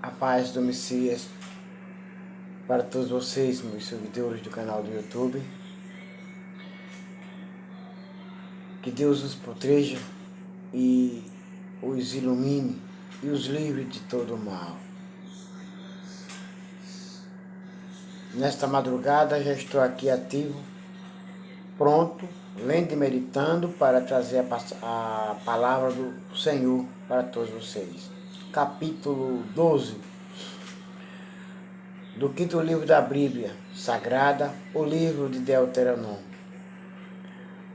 A paz do Messias para todos vocês, meus seguidores do canal do YouTube. Que Deus os proteja e os ilumine e os livre de todo o mal. Nesta madrugada já estou aqui ativo, pronto, lendo e meditando para trazer a palavra do Senhor para todos vocês. Capítulo 12 do quinto livro da Bíblia Sagrada, o livro de Deuteronômio.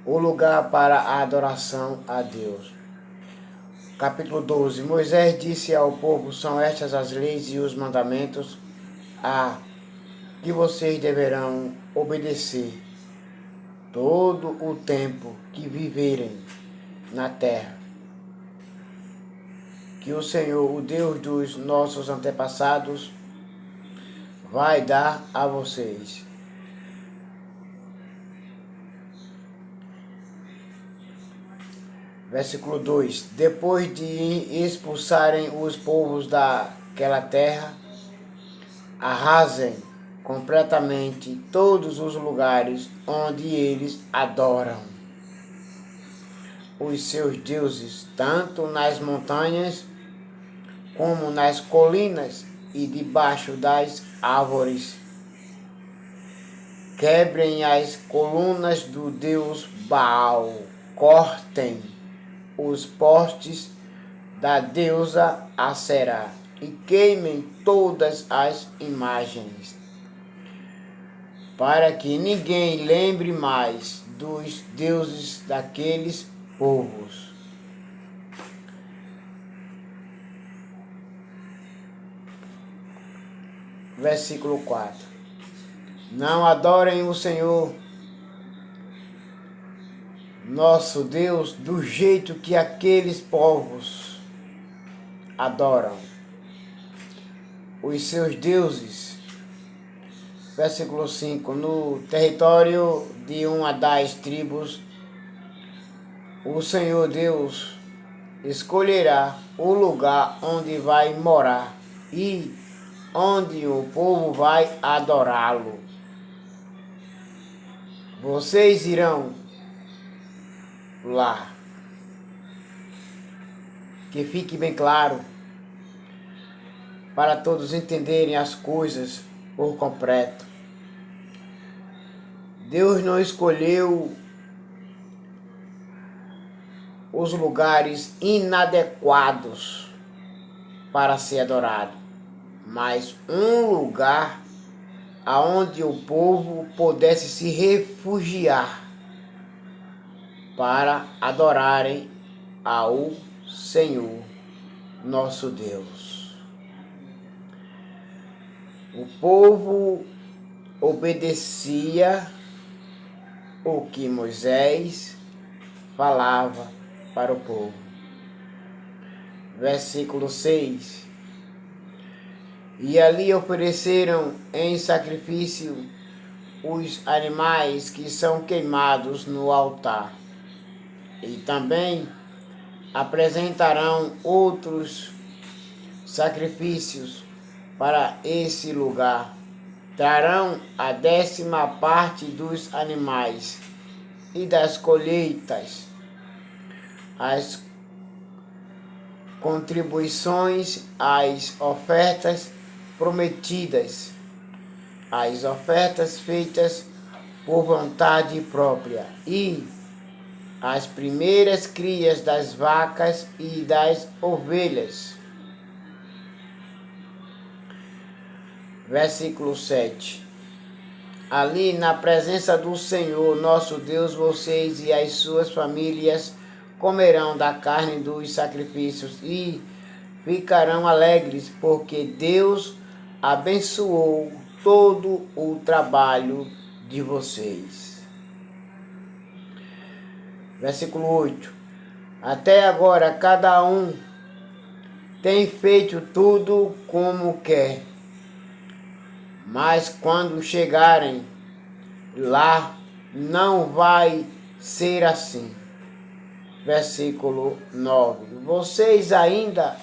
O lugar para a adoração a Deus. Capítulo 12. Moisés disse ao povo: são estas as leis e os mandamentos a que vocês deverão obedecer todo o tempo que viverem na terra, que o Senhor, o Deus dos nossos antepassados, vai dar a vocês. Versículo 2. Depois de expulsarem os povos daquela terra, arrasem completamente todos os lugares onde eles adoram os seus deuses, tanto nas montanhas como nas colinas e debaixo das árvores. Quebrem as colunas do deus Baal, cortem os postes da deusa Aserá e queimem todas as imagens, para que ninguém lembre mais dos deuses daqueles povos. Versículo 4. Não adorem o Senhor nosso Deus do jeito que aqueles povos adoram os seus deuses. Versículo 5. No território de uma das tribos, o Senhor Deus escolherá o lugar onde vai morar e onde o povo vai adorá-lo. Vocês irão lá. Que fique bem claro, para todos entenderem as coisas por completo. Deus não escolheu os lugares inadequados para ser adorado, mas um lugar aonde o povo pudesse se refugiar para adorarem ao Senhor, nosso Deus. O povo obedecia o que Moisés falava para o povo. Versículo 6. E ali ofereceram em sacrifício os animais que são queimados no altar. E também apresentarão outros sacrifícios para esse lugar. Trarão a 10ª parte dos animais e das colheitas, as contribuições, as ofertas prometidas, as ofertas feitas por vontade própria e as primeiras crias das vacas e das ovelhas. Versículo 7. Ali na presença do Senhor nosso Deus, vocês e as suas famílias comerão da carne dos sacrifícios e ficarão alegres, porque Deus abençoou todo o trabalho de vocês. Versículo 8. Até agora cada um tem feito tudo como quer, mas quando chegarem lá não vai ser assim. Versículo 9. Vocês ainda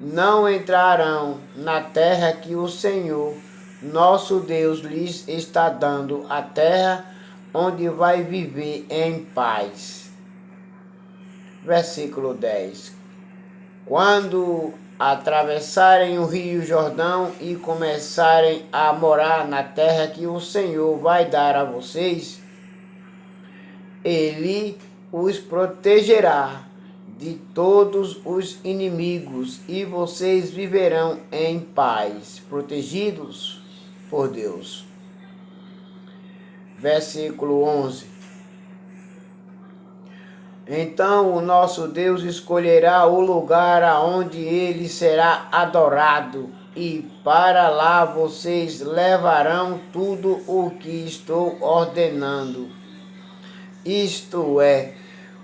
não entrarão na terra que o Senhor, nosso Deus, lhes está dando, a terra onde vai viver em paz. Versículo 10. Quando atravessarem o rio Jordão e começarem a morar na terra que o Senhor vai dar a vocês, Ele os protegerá de todos os inimigos e vocês viverão em paz, protegidos por Deus. Versículo 11. Então o nosso Deus escolherá o lugar aonde ele será adorado, e para lá vocês levarão tudo o que estou ordenando. Isto é,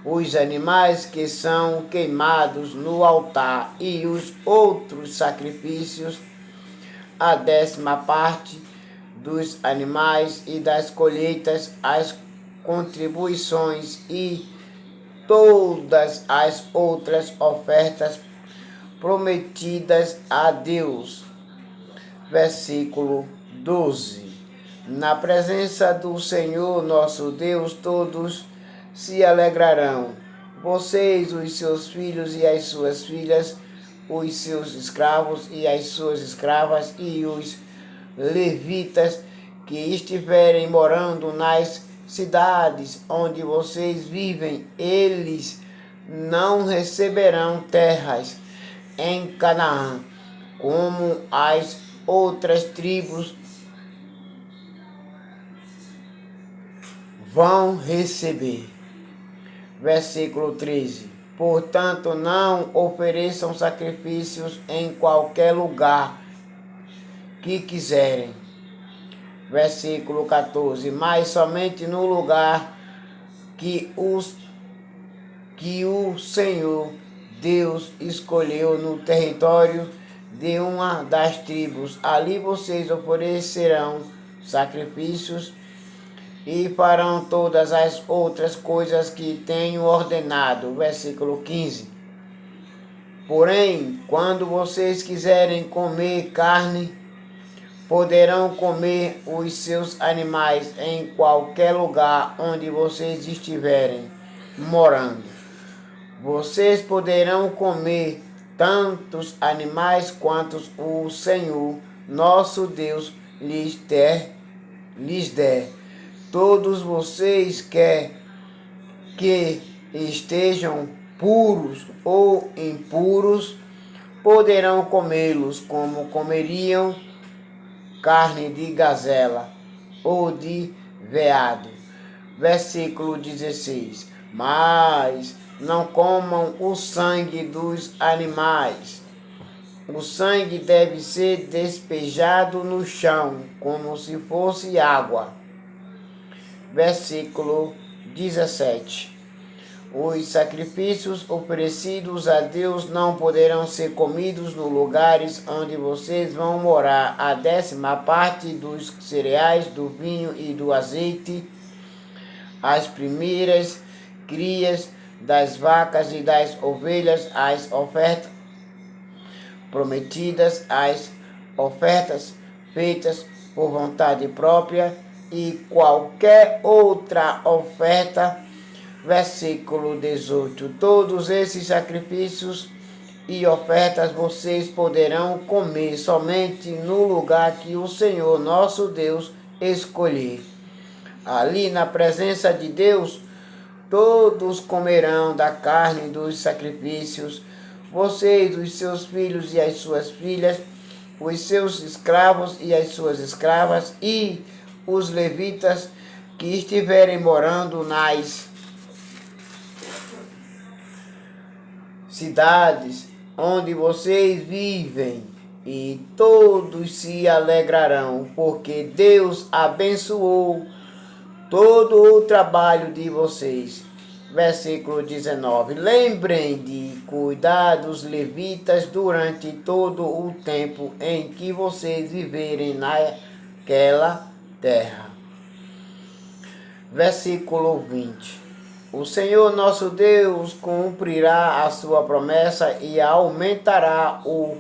os animais que são queimados no altar e os outros sacrifícios, a 10ª parte dos animais e das colheitas, as contribuições e todas as outras ofertas prometidas a Deus. Versículo 12. Na presença do Senhor nosso Deus, todos se alegrarão. Vocês, os seus filhos e as suas filhas, os seus escravos e as suas escravas, e os levitas que estiverem morando nas cidades onde vocês vivem, eles não receberão terras em Canaã, como as outras tribos vão receber. Versículo 13. Portanto, não ofereçam sacrifícios em qualquer lugar que quiserem. Versículo 14. Mas somente no lugar que o Senhor Deus escolheu no território de uma das tribos. Ali vocês oferecerão sacrifícios e farão todas as outras coisas que tenho ordenado. Versículo 15. Porém, quando vocês quiserem comer carne, poderão comer os seus animais em qualquer lugar onde vocês estiverem morando. Vocês poderão comer tantos animais quantos o Senhor, nosso Deus, lhes der. Todos vocês que estejam puros ou impuros poderão comê-los, como comeriam carne de gazela ou de veado. Versículo 16. Mas não comam o sangue dos animais. O sangue deve ser despejado no chão, como se fosse água. Versículo 17. Os sacrifícios oferecidos a Deus não poderão ser comidos nos lugares onde vocês vão morar. A 10ª parte dos cereais, do vinho e do azeite, as primeiras crias das vacas e das ovelhas, as ofertas prometidas, as ofertas feitas por vontade própria e qualquer outra oferta. Versículo 18. Todos esses sacrifícios e ofertas vocês poderão comer somente no lugar que o Senhor nosso Deus escolher. Ali na presença de Deus, todos comerão da carne dos sacrifícios, vocês, os seus filhos e as suas filhas, os seus escravos e as suas escravas, e os levitas que estiverem morando nas cidades onde vocês vivem, e todos se alegrarão, porque Deus abençoou todo o trabalho de vocês. Versículo 19. Lembrem de cuidar dos levitas durante todo o tempo em que vocês viverem naquela terra. Versículo 20. O Senhor nosso Deus cumprirá a sua promessa e aumentará o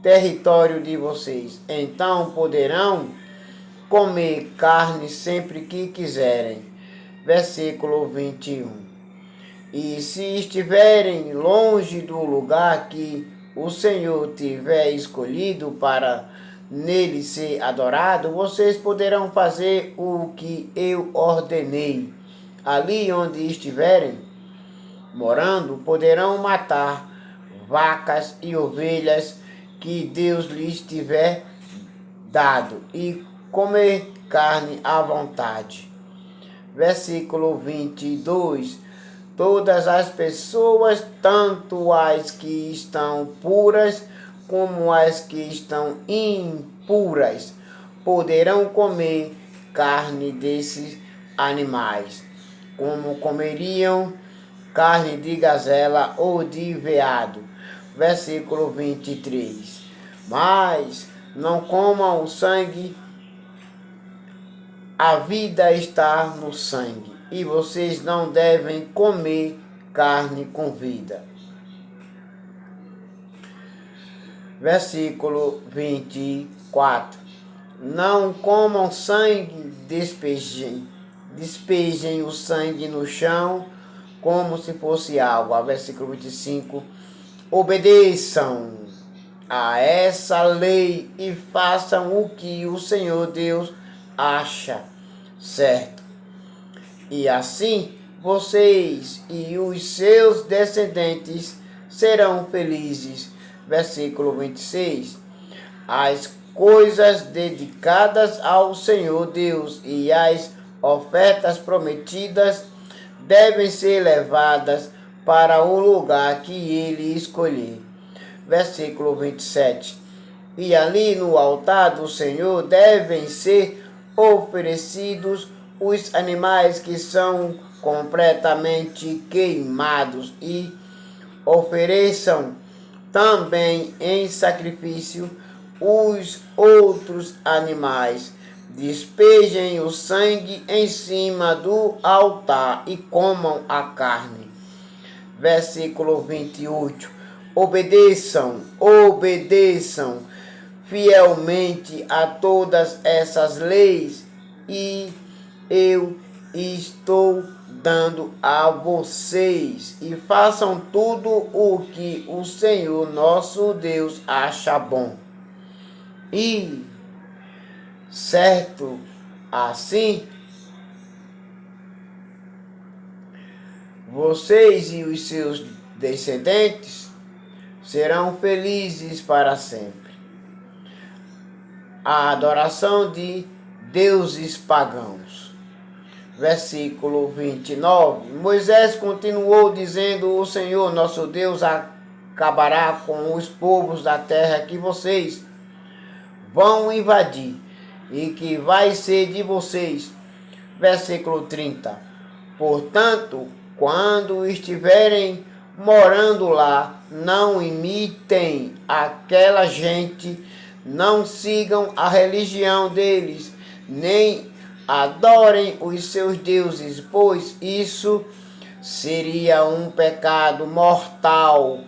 território de vocês. Então poderão comer carne sempre que quiserem. Versículo 21. E se estiverem longe do lugar que o Senhor tiver escolhido para nele ser adorado, vocês poderão fazer o que eu ordenei. Ali onde estiverem morando, poderão matar vacas e ovelhas que Deus lhes tiver dado e comer carne à vontade. Versículo 22. Todas as pessoas, tanto as que estão puras como as que estão impuras, poderão comer carne desses animais, como comeriam carne de gazela ou de veado. Versículo 23. Mas não comam o sangue, a vida está no sangue, e vocês não devem comer carne com vida. Versículo 24. Não comam sangue, despejem o sangue no chão como se fosse água. Versículo 25. Obedeçam a essa lei e façam o que o Senhor Deus acha certo. E assim vocês e os seus descendentes serão felizes. Versículo 26. As coisas dedicadas ao Senhor Deus e as ofertas prometidas devem ser levadas para o lugar que ele escolher. Versículo 27. E ali no altar do Senhor devem ser oferecidos os animais que são completamente queimados, e ofereçam também em sacrifício os outros animais. Despejem o sangue em cima do altar e comam a carne. Versículo 28. Obedeçam fielmente a todas essas leis e eu estou dando a vocês, e façam tudo o que o Senhor nosso Deus acha bom. E certo assim, vocês e os seus descendentes serão felizes para sempre. A adoração de deuses pagãos. Versículo 29. Moisés continuou dizendo: o Senhor nosso Deus acabará com os povos da terra que vocês vão invadir e que vai ser de vocês. Versículo 30. Portanto, quando estiverem morando lá, não imitem aquela gente, não sigam a religião deles, nem adorem os seus deuses, pois isso seria um pecado mortal.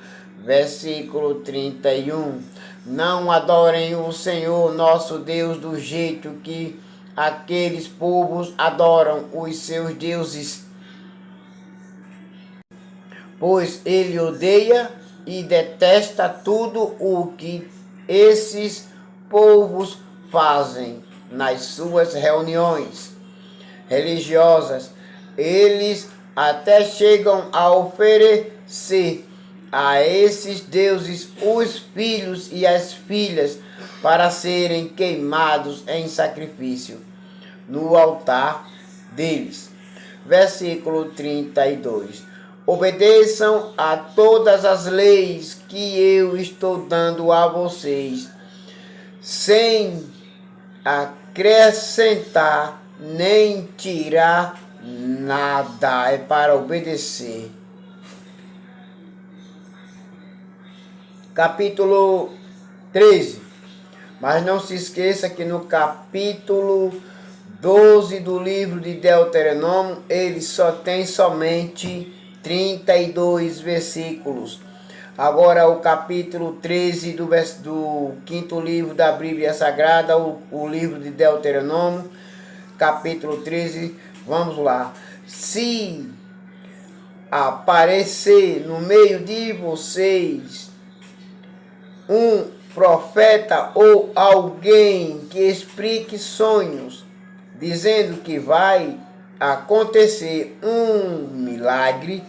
Versículo 31. Não adorem o Senhor nosso Deus do jeito que aqueles povos adoram os seus deuses, pois ele odeia e detesta tudo o que esses povos fazem nas suas reuniões religiosas. Eles até chegam a oferecer a esses deuses os filhos e as filhas para serem queimados em sacrifício no altar deles. Versículo 32. Obedeçam a todas as leis que eu estou dando a vocês, sem acrescentar nem tirar nada. É para obedecer. Capítulo 13. Mas não se esqueça que no capítulo 12 do livro de Deuteronômio, ele só tem somente 32 versículos. Agora o capítulo 13 do quinto livro da Bíblia Sagrada, o livro de Deuteronômio, capítulo 13, vamos lá. Se aparecer no meio de vocês um profeta ou alguém que explique sonhos, dizendo que vai acontecer um milagre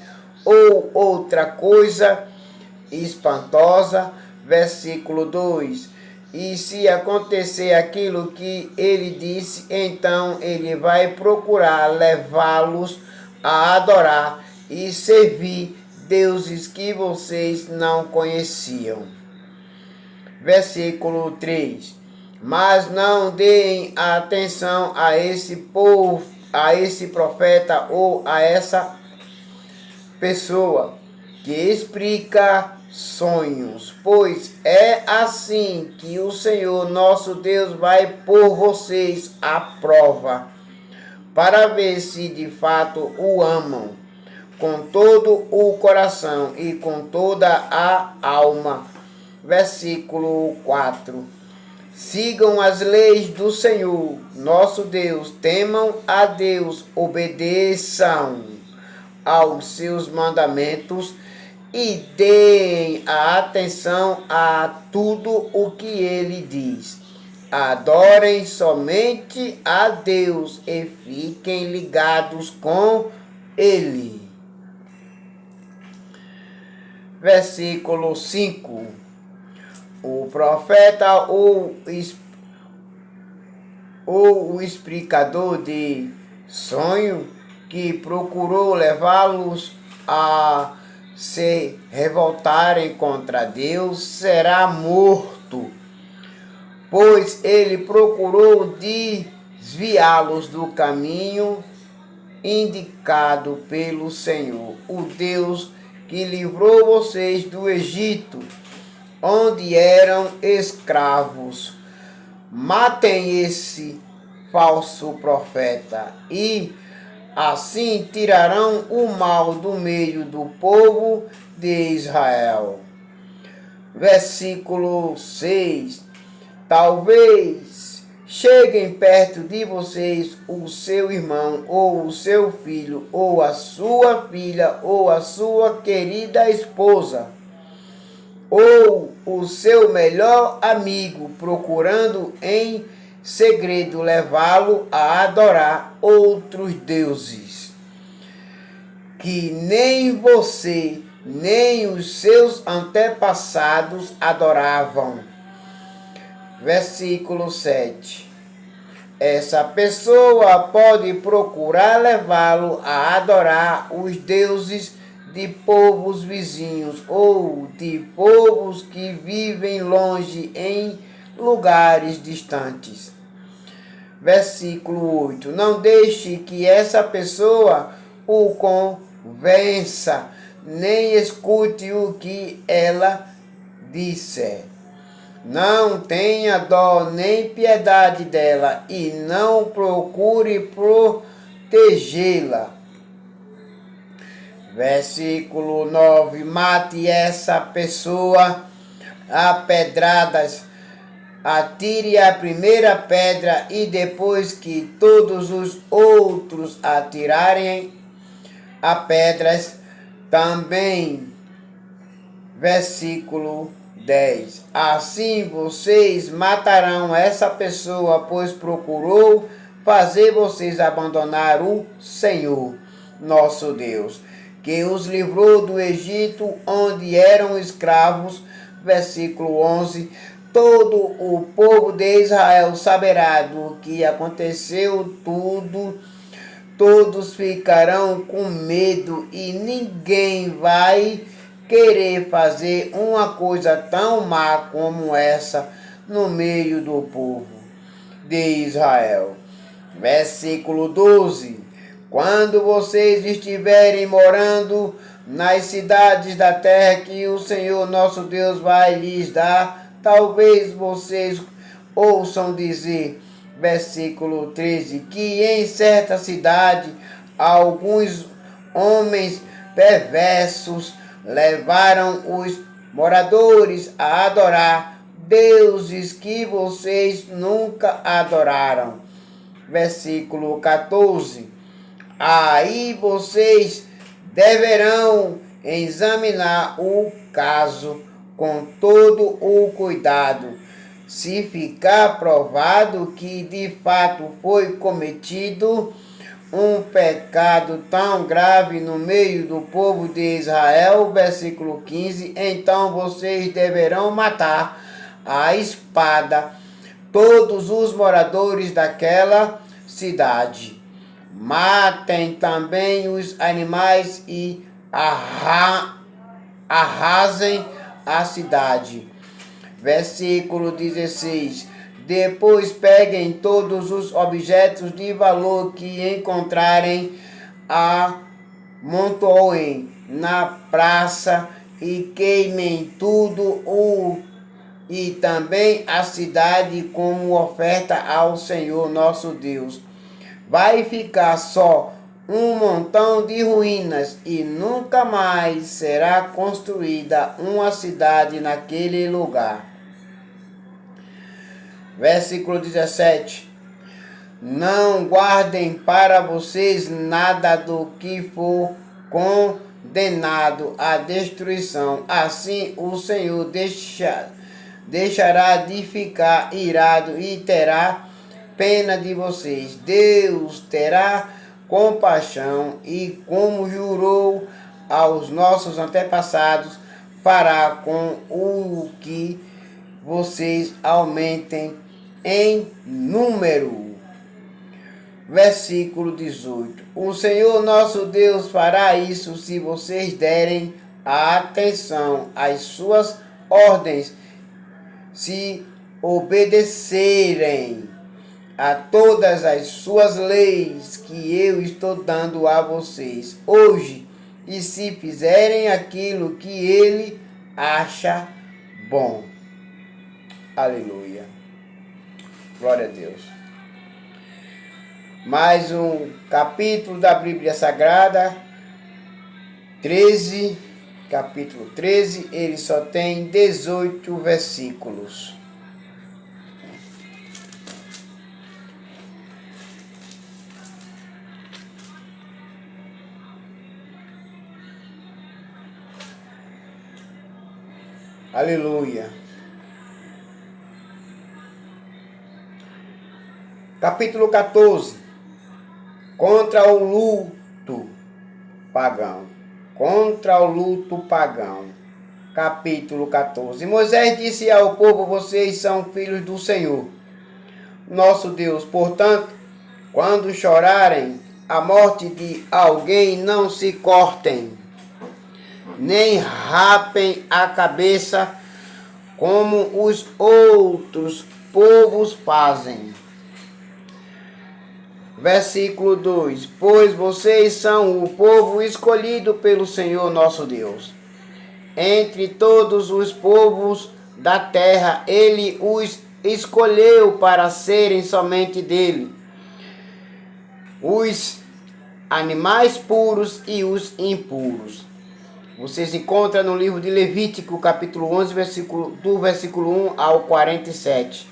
ou outra coisa espantosa, versículo 2. E se acontecer aquilo que ele disse, então ele vai procurar levá-los a adorar e servir deuses que vocês não conheciam. Versículo 3. Mas não deem atenção a esse povo, a esse profeta ou a essa pessoa que explica sonhos, pois é assim que o Senhor nosso Deus vai pôr vocês à prova, para ver se de fato o amam com todo o coração e com toda a alma. Versículo 4. Sigam as leis do Senhor nosso Deus, temam a Deus, obedeçam aos seus mandamentos e deem a atenção a tudo o que ele diz. Adorem somente a Deus e fiquem ligados com ele. Versículo 5. O profeta ou o explicador de sonho que procurou levá-los a se revoltarem contra Deus será morto, pois ele procurou desviá-los do caminho indicado pelo Senhor, o Deus que livrou vocês do Egito, onde eram escravos. Matem esse falso profeta e assim tirarão o mal do meio do povo de Israel. Versículo 6. Talvez cheguem perto de vocês o seu irmão, ou o seu filho, ou a sua filha, ou a sua querida esposa, ou o seu melhor amigo, procurando em segredo levá-lo a adorar outros deuses, que nem você, nem os seus antepassados adoravam. Versículo 7. Essa pessoa pode procurar levá-lo a adorar os deuses de povos vizinhos ou de povos que vivem longe em lugares distantes. Versículo 8. Não deixe que essa pessoa o convença, nem escute o que ela disser. Não tenha dó nem piedade dela e não procure protegê-la. Versículo 9. Mate essa pessoa a pedradas. Atire a primeira pedra e depois que todos os outros atirarem a pedras também. Versículo 10. Assim vocês matarão essa pessoa, pois procurou fazer vocês abandonar o Senhor, nosso Deus, que os livrou do Egito, onde eram escravos. Versículo 11. Todo o povo de Israel saberá do que aconteceu tudo. Todos ficarão com medo e ninguém vai querer fazer uma coisa tão má como essa no meio do povo de Israel. Versículo 12. Quando vocês estiverem morando nas cidades da terra que o Senhor nosso Deus vai lhes dar, talvez vocês ouçam dizer: Versículo 13. Que em certa cidade alguns homens perversos levaram os moradores a adorar deuses que vocês nunca adoraram. Versículo 14. Aí vocês deverão examinar o caso com todo o cuidado. Se ficar provado que de fato foi cometido um pecado tão grave no meio do povo de Israel, versículo 15, então vocês deverão matar a espada todos os moradores daquela cidade. Matem também os animais e arrasem a cidade. Versículo 16. Depois peguem todos os objetos de valor que encontrarem, amontoem na praça e queimem tudo e também a cidade como oferta ao Senhor nosso Deus. Vai ficar só um montão de ruínas e nunca mais será construída uma cidade naquele lugar. Versículo 17. Não guardem para vocês nada do que for condenado à destruição. Assim o Senhor deixará de ficar irado e terá pena de vocês. Deus terá compaixão e, como jurou aos nossos antepassados, fará com o que vocês aumentem em número. Versículo 18. O Senhor nosso Deus fará isso se vocês derem atenção às suas ordens, se obedecerem a todas as suas leis que eu estou dando a vocês hoje, e se fizerem aquilo que ele acha bom. Aleluia. Glória a Deus. Mais um capítulo da Bíblia Sagrada, 13, capítulo 13, ele só tem 18 versículos. Aleluia. Capítulo 14. Contra o luto pagão. Contra o luto pagão. Capítulo 14. Moisés disse ao povo: vocês são filhos do Senhor, nosso Deus. Portanto, quando chorarem a morte de alguém, não se cortem, nem rapem a cabeça como os outros povos fazem. Versículo 2. Pois vocês são o povo escolhido pelo Senhor nosso Deus. Entre todos os povos da terra, ele os escolheu para serem somente dele. Os animais puros e os impuros. Você se encontra no livro de Levítico, capítulo 11, do versículo 1 ao 47.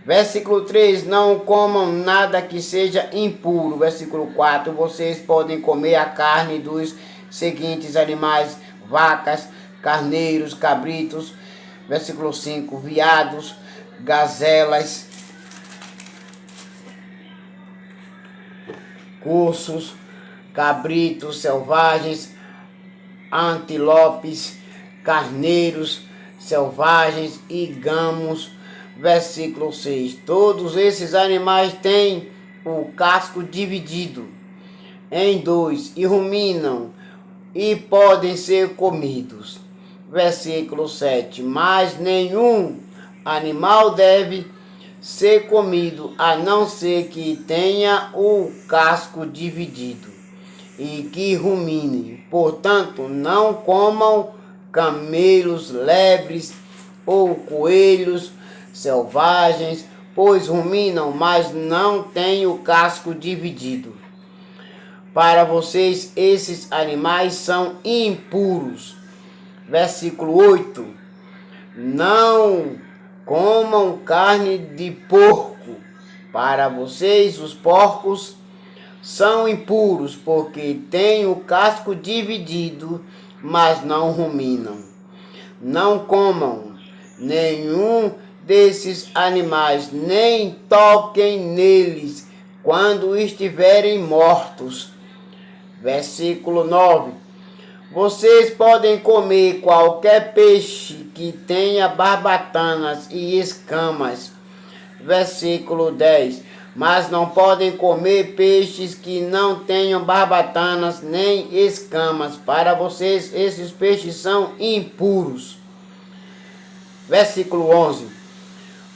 Versículo 3, não comam nada que seja impuro. Versículo 4, vocês podem comer a carne dos seguintes animais: vacas, carneiros, cabritos. Versículo 5, veados, gazelas, cursos, cabritos selvagens, antilopes, carneiros selvagens e gamos. Versículo 6. Todos esses animais têm o casco dividido em dois e ruminam e podem ser comidos. Versículo 7. Mas nenhum animal deve ser comido, a não ser que tenha o casco dividido e que rumine. Portanto, não comam camelos, lebres ou coelhos selvagens, pois ruminam, mas não têm o casco dividido. Para vocês, esses animais são impuros. Versículo 8. Não comam carne de porco. Para vocês, os porcos são impuros, porque têm o casco dividido, mas não ruminam. Não comam nenhum desses animais, nem toquem neles quando estiverem mortos. Versículo 9. Vocês podem comer qualquer peixe que tenha barbatanas e escamas. Versículo 10. Mas não podem comer peixes que não tenham barbatanas nem escamas. Para vocês, esses peixes são impuros. Versículo 11.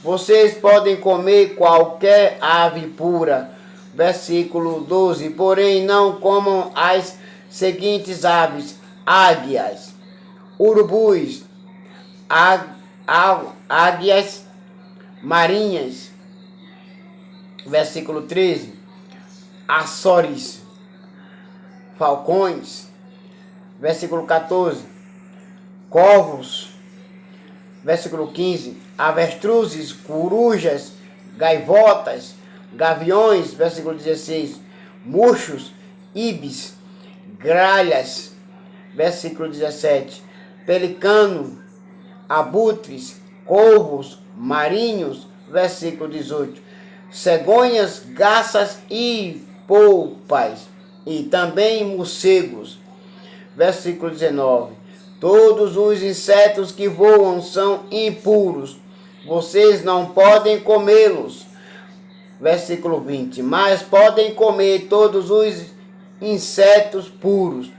Vocês podem comer qualquer ave pura. Versículo 12. Porém, não comam as seguintes aves: águias, urubus, águias marinhas. Versículo 13. Açores, falcões. Versículo 14. Corvos. Versículo 15. Avestruzes, corujas, gaivotas, gaviões. Versículo 16. Murchos, ibis, gralhas. Versículo 17. Pelicano, abutres, corvos, marinhos. Versículo 18. Cegonhas, garças e polpas, e também morcegos. Versículo 19. Todos os insetos que voam são impuros. Vocês não podem comê-los. Versículo 20. Mas podem comer todos os insetos puros.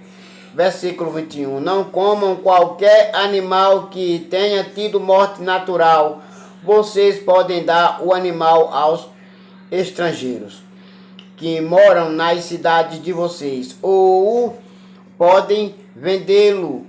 Versículo 21. Não comam qualquer animal que tenha tido morte natural. Vocês podem dar o animal aos estrangeiros que moram nas cidades de vocês, ou podem vendê-lo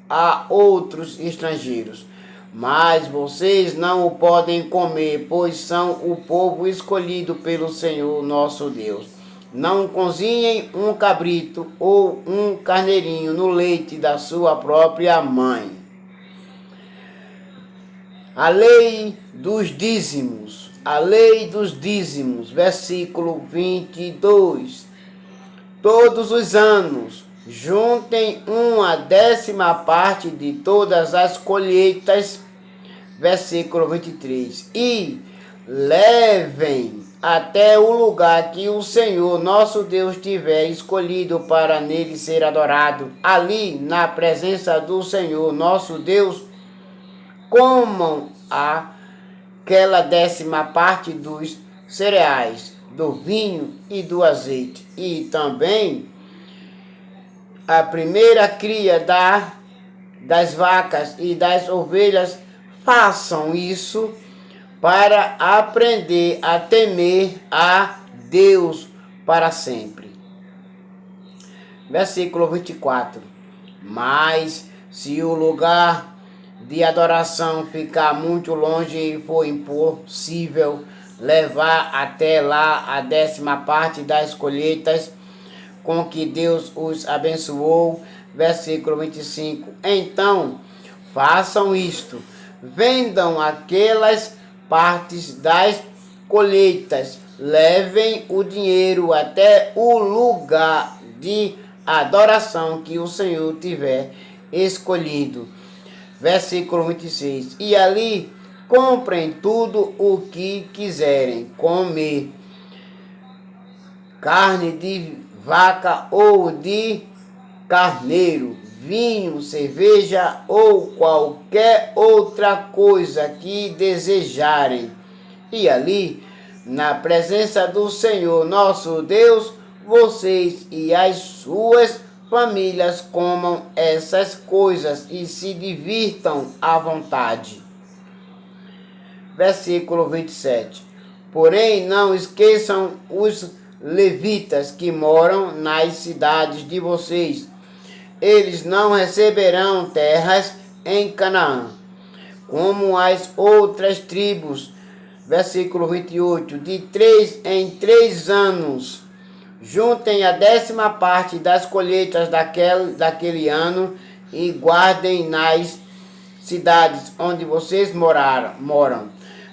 a outros estrangeiros. Mas vocês não o podem comer, pois são o povo escolhido pelo Senhor nosso Deus. Não cozinhem um cabrito ou um carneirinho no leite da sua própria mãe. A lei dos dízimos. A lei dos dízimos, versículo 22. Todos os anos, juntem 1/10 de todas as colheitas, versículo 23, e levem até o lugar que o Senhor nosso Deus tiver escolhido para nele ser adorado. Ali, na presença do Senhor nosso Deus, comam aquela 10ª dos cereais, do vinho e do azeite, e também a primeira cria das vacas e das ovelhas. Façam isso para aprender a temer a Deus para sempre. Versículo 24. Mas se o lugar de adoração ficar muito longe e for impossível levar até lá a 10ª das colheitas com que Deus os abençoou, versículo 25, então façam isto: vendam aquelas partes das colheitas, levem o dinheiro até o lugar de adoração que o Senhor tiver escolhido. Versículo 26. E ali comprem tudo o que quiserem comer, carne de vaca ou de carneiro, vinho, cerveja ou qualquer outra coisa que desejarem. E ali, na presença do Senhor nosso Deus, vocês e as suas famílias comam essas coisas e se divirtam à vontade. Versículo 27. Porém, não esqueçam os levitas que moram nas cidades de vocês. Eles não receberão terras em Canaã, como as outras tribos. Versículo 28. De 3 em 3 anos, juntem a 10ª parte das colheitas daquele ano e guardem nas cidades onde vocês moram.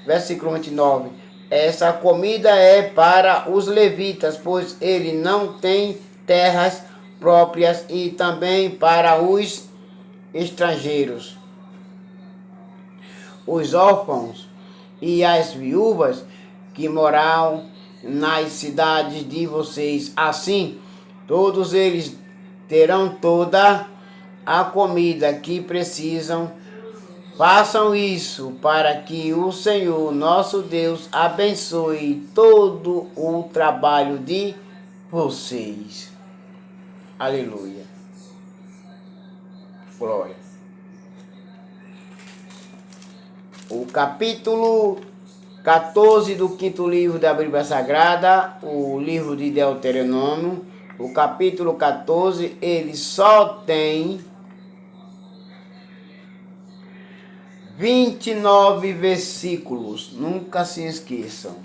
Versículo 29. Essa comida é para os levitas, pois ele não tem terras próprias, e também para os estrangeiros, os órfãos e as viúvas que moram nas cidades de vocês. Assim, todos eles terão toda a comida que precisam. Façam isso para que o Senhor, nosso Deus, abençoe todo o trabalho de vocês. Aleluia. Glória. O capítulo 14 do 5º livro da Bíblia Sagrada, o livro de Deuteronômio, o capítulo 14, ele só tem 29 versículos. Nunca se esqueçam.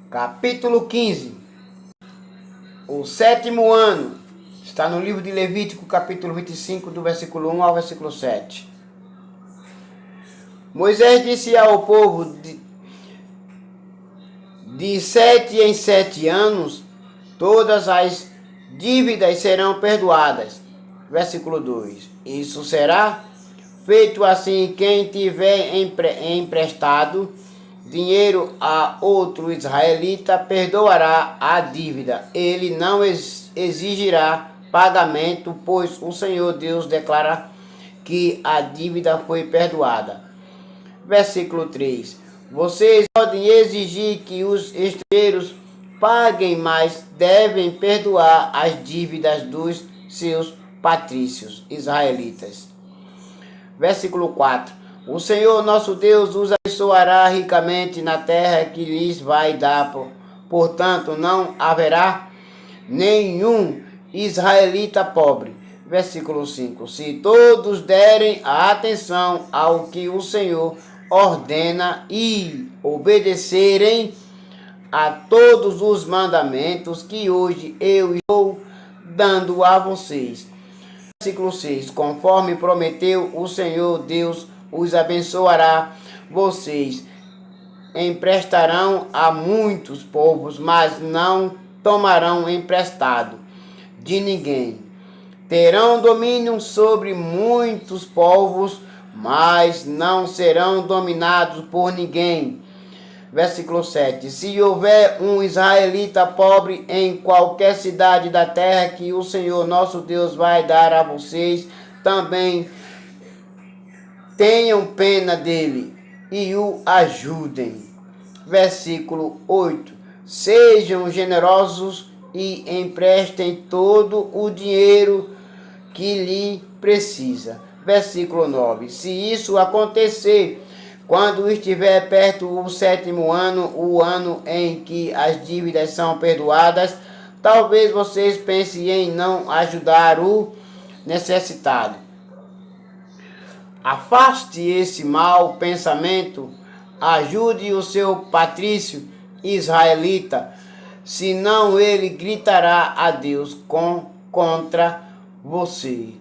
Capítulo 15. O 7º ano. Está no livro de Levítico, capítulo 25, do versículo 1 ao versículo 7. Moisés disse ao povo: de 7 em 7 anos, todas as dívidas serão perdoadas. Versículo 2. Isso será feito assim: quem tiver emprestado dinheiro a outro israelita perdoará a dívida. Ele não exigirá pagamento, pois o Senhor Deus declara que a dívida foi perdoada. Versículo 3. Vocês podem exigir que os estrangeiros paguem, mas devem perdoar as dívidas dos seus patrícios israelitas. Versículo 4. O Senhor nosso Deus os abençoará ricamente na terra que lhes vai dar. Portanto, não haverá nenhum israelita pobre. Versículo 5. Se todos derem atenção ao que o Senhor ordena e obedecerem a todos os mandamentos que hoje eu estou dando a vocês. Versículo 6. Conforme prometeu o Senhor Deus, os abençoará. Vocês emprestarão a muitos povos, mas não tomarão emprestado de ninguém. Terão domínio sobre muitos povos, mas não serão dominados por ninguém. Versículo 7. Se houver um israelita pobre em qualquer cidade da terra que o Senhor nosso Deus vai dar a vocês, também tenham pena dele e o ajudem. Versículo 8. Sejam generosos e emprestem todo o dinheiro que lhe precisa. Versículo 9. Se isso acontecer quando estiver perto o 7º ano, o ano em que as dívidas são perdoadas, talvez vocês pensem em não ajudar o necessitado. Afaste esse mau pensamento, ajude o seu patrício israelita, senão ele gritará a Deus contra você.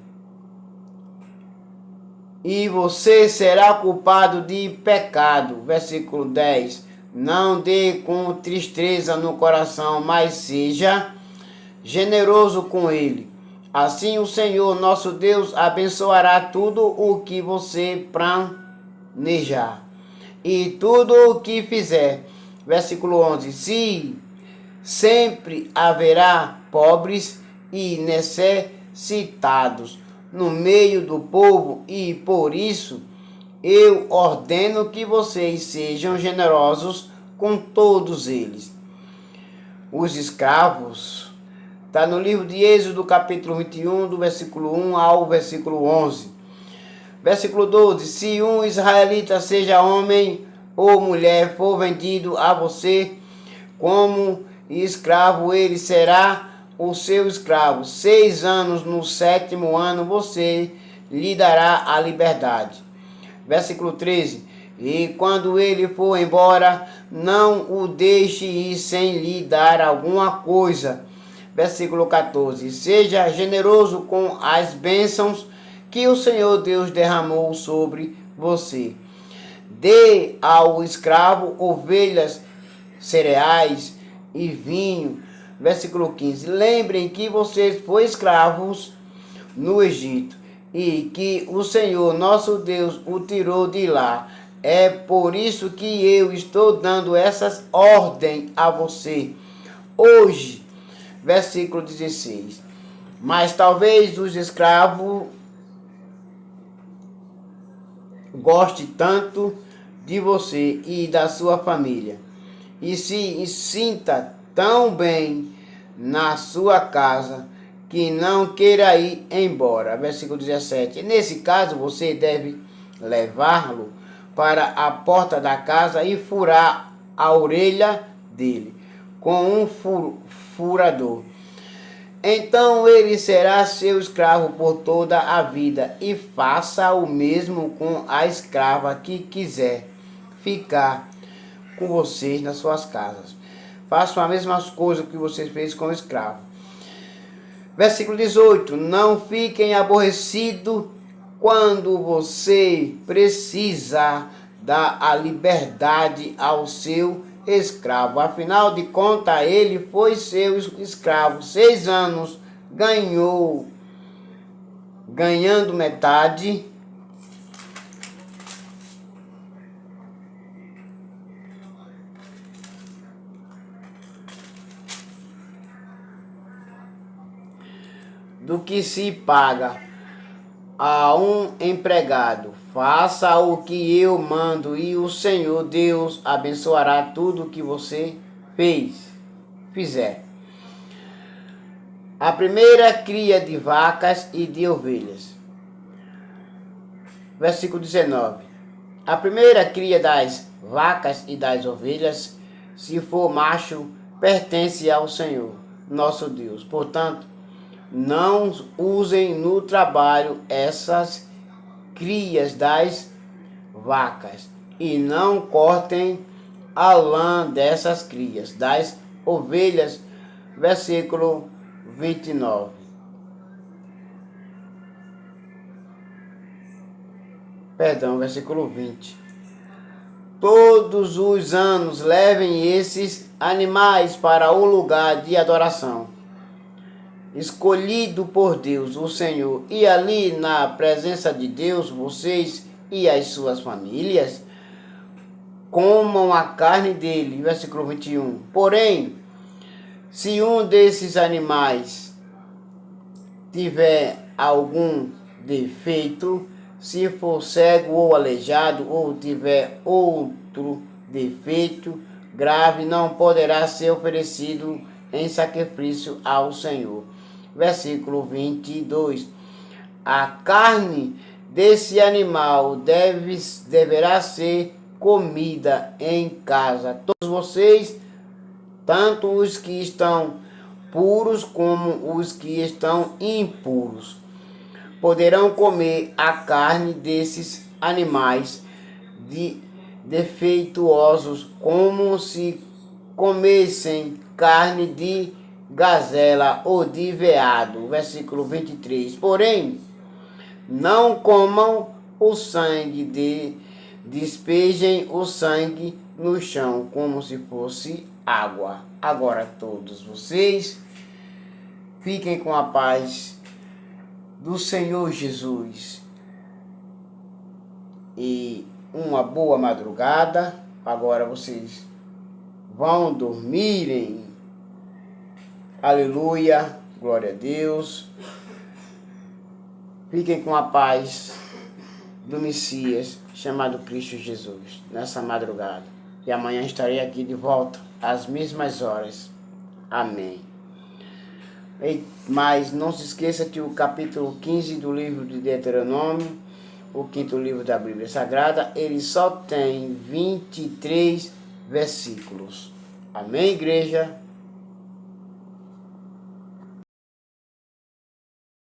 E você será culpado de pecado. Versículo 10. Não dê com tristeza no coração, mas seja generoso com ele. Assim o Senhor nosso Deus abençoará tudo o que você planejar e tudo o que fizer. Versículo 11. Se sempre haverá pobres e necessitados no meio do povo, e por isso eu ordeno que vocês sejam generosos com todos eles. Os escravos, está no livro de Êxodo, capítulo 21, do versículo 1 ao versículo 11. Versículo 12. Se um israelita, seja homem ou mulher, for vendido a você como escravo, ele será o seu escravo 6 anos, no 7º ano você lhe dará a liberdade. Versículo 13. E quando ele for embora, não o deixe ir sem lhe dar alguma coisa. Versículo 14. Seja generoso com as bênçãos que o Senhor Deus derramou sobre você. Dê ao escravo ovelhas, cereais e vinho. Versículo 15. Lembrem que vocês foram escravos no Egito e que o Senhor nosso Deus o tirou de lá. É por isso que eu estou dando essas ordens a você hoje. Versículo 16. Mas talvez os escravos goste tanto de você e da sua família e se sinta tão bem na sua casa que não queira ir embora. Versículo 17. Nesse caso, você deve levá-lo para a porta da casa e furar a orelha dele com um furador. Então ele será seu escravo por toda a vida, e faça o mesmo com a escrava que quiser ficar com vocês nas suas casas. Façam as mesmas coisas que vocês fez com o escravo. Versículo 18. Não fiquem aborrecidos quando você precisa dar a liberdade ao seu escravo. Afinal de contas, ele foi seu escravo 6 anos, ganhando metade do que se paga a um empregado. Faça o que eu mando e o Senhor Deus abençoará tudo o que você fizer. A primeira cria de vacas e de ovelhas. Versículo 19. A primeira cria das vacas e das ovelhas, se for macho, pertence ao Senhor, nosso Deus. Portanto, não usem no trabalho essas crias das vacas e não cortem a lã dessas crias das ovelhas. Versículo 29. Versículo 20. Todos os anos levem esses animais para o lugar de adoração escolhido por Deus, o Senhor, e ali na presença de Deus, vocês e as suas famílias comam a carne dele. Versículo 21. Porém, se um desses animais tiver algum defeito, se for cego ou aleijado, ou tiver outro defeito grave, não poderá ser oferecido em sacrifício ao Senhor. Versículo 22. A carne desse animal deverá ser comida em casa. Todos vocês, tanto os que estão puros como os que estão impuros, poderão comer a carne desses animais defeituosos, como se comessem carne de gazela ou de veado. Versículo 23. Porém, não comam o sangue, despejem o sangue no chão, como se fosse água. Agora todos vocês fiquem com a paz do Senhor Jesus e uma boa madrugada. Agora vocês vão dormirem. Aleluia, glória a Deus. Fiquem com a paz do Messias, chamado Cristo Jesus, nessa madrugada. E amanhã estarei aqui de volta, às mesmas horas. Amém. Mas não se esqueça que o capítulo 15 do livro de Deuteronômio, o 5º livro da Bíblia Sagrada, ele só tem 23 versículos. Amém, igreja?